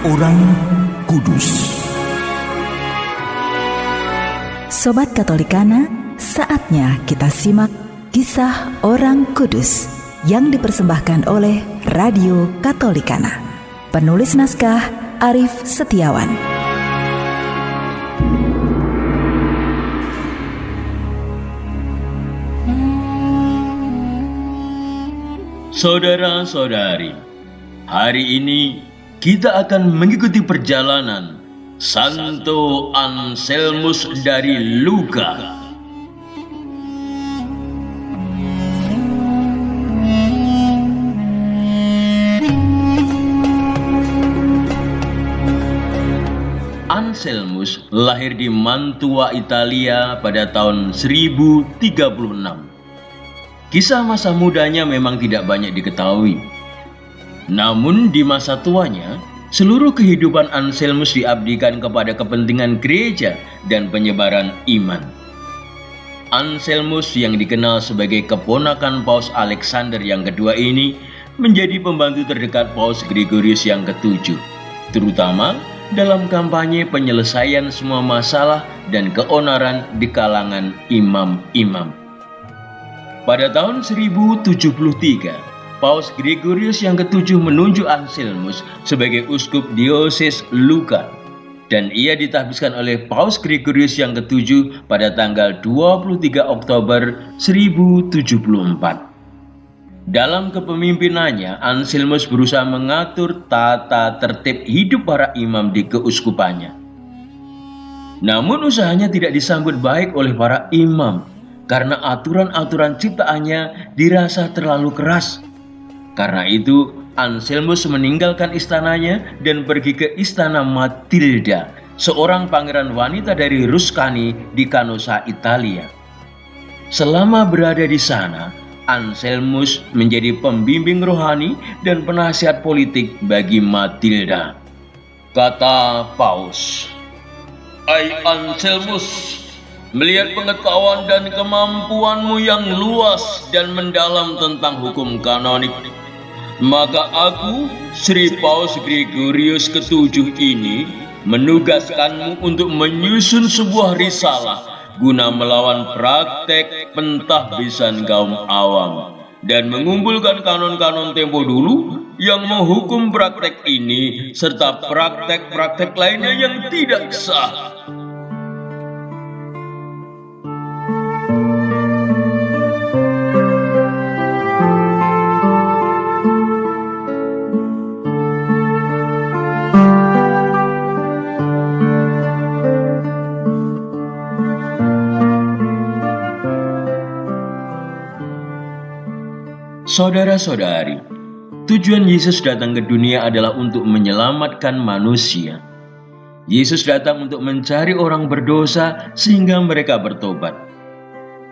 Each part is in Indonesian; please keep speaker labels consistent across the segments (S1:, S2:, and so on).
S1: Orang Kudus.
S2: Sobat Katolikana, saatnya kita simak kisah orang kudus yang dipersembahkan oleh Radio Katolikana. Penulis naskah Arif Setiawan.
S3: Saudara-saudari, hari ini kita akan mengikuti perjalanan Santo Anselmus dari Luka. Anselmus lahir di Mantua, Italia pada tahun 1036. Kisah masa mudanya memang tidak banyak diketahui. Namun di masa tuanya, seluruh kehidupan Anselmus diabdikan kepada kepentingan gereja dan penyebaran iman. Anselmus yang dikenal sebagai keponakan Paus Alexander yang kedua ini menjadi pembantu terdekat Paus Gregorius yang ketujuh, terutama dalam kampanye penyelesaian semua masalah dan keonaran di kalangan imam-imam. Pada tahun 1073, Paus Gregorius yang ketujuh menunjuk Anselmus sebagai uskup dioses Luka, dan ia ditahbiskan oleh Paus Gregorius yang ketujuh pada tanggal 23 Oktober 1074. Dalam kepemimpinannya, Anselmus berusaha mengatur tata tertib hidup para imam di keuskupannya. Namun usahanya tidak disambut baik oleh para imam karena aturan-aturan ciptaannya dirasa terlalu keras. Karena itu, Anselmus meninggalkan istananya dan pergi ke istana Matilda, seorang pangeran wanita dari Tuscany di Canossa, Italia. Selama berada di sana, Anselmus menjadi pembimbing rohani dan penasihat politik bagi Matilda. Kata Paus, "Hai Anselmus, melihat pengetahuan dan kemampuanmu yang luas dan mendalam tentang hukum kanonik, maka aku, Sri Paus Gregorius ketujuh ini, menugaskanmu untuk menyusun sebuah risalah guna melawan praktek pentahbisan kaum awam dan mengumpulkan kanon-kanon tempo dulu yang menghukum praktek ini serta praktek-praktek lainnya yang tidak sah." Saudara-saudari, tujuan Yesus datang ke dunia adalah untuk menyelamatkan manusia. Yesus datang untuk mencari orang berdosa sehingga mereka bertobat.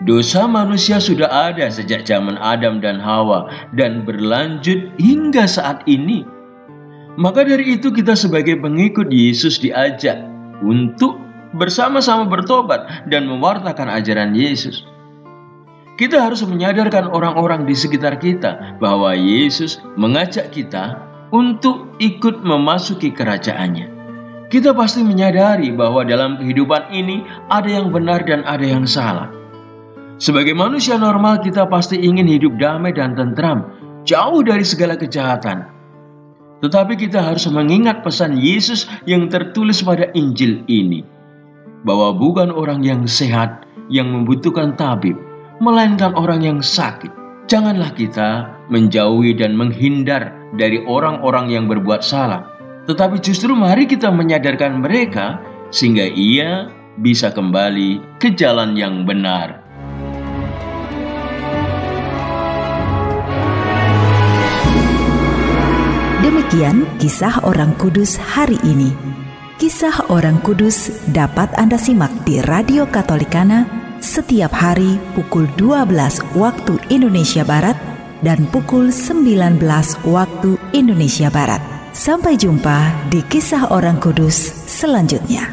S3: Dosa manusia sudah ada sejak zaman Adam dan Hawa dan berlanjut hingga saat ini. Maka dari itu kita sebagai pengikut Yesus diajak untuk bersama-sama bertobat dan mewartakan ajaran Yesus. Kita harus menyadarkan orang-orang di sekitar kita bahwa Yesus mengajak kita untuk ikut memasuki kerajaannya. Kita pasti menyadari bahwa dalam kehidupan ini ada yang benar dan ada yang salah. Sebagai manusia normal, kita pasti ingin hidup damai dan tentram, jauh dari segala kejahatan. Tetapi kita harus mengingat pesan Yesus yang tertulis pada Injil ini, bahwa bukan orang yang sehat yang membutuhkan tabib, melainkan orang yang sakit. Janganlah kita menjauhi dan menghindar dari orang-orang yang berbuat salah, tetapi justru mari kita menyadarkan mereka sehingga ia bisa kembali ke jalan yang benar.
S2: Demikian kisah orang kudus hari ini. Kisah orang kudus dapat Anda simak di Radio Katolikana setiap hari pukul 12 waktu Indonesia Barat dan pukul 19 waktu Indonesia Barat. Sampai jumpa di kisah orang kudus selanjutnya.